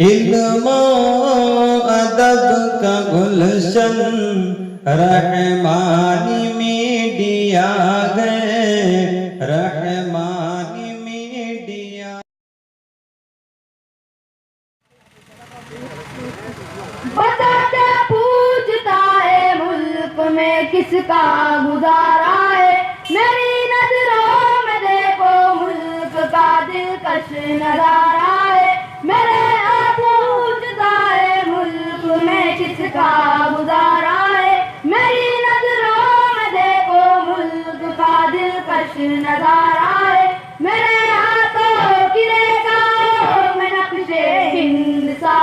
इल्म अदब का गुलशन रहमानी मीडिया है, रहमानी मीडिया। बता क्या पूछता है मुल्क में किसका गुजारा है, मेरी नजरों में देखो मुल्क का दिलकश नजारा है। मेरे आप पूछता है मुल्क में किसका गुजारा है, मेरी नजरों में देखो मुल्क का दिलकश नजारा है। मेरे हाथों की रेखाओं में नक्शे हिंद सा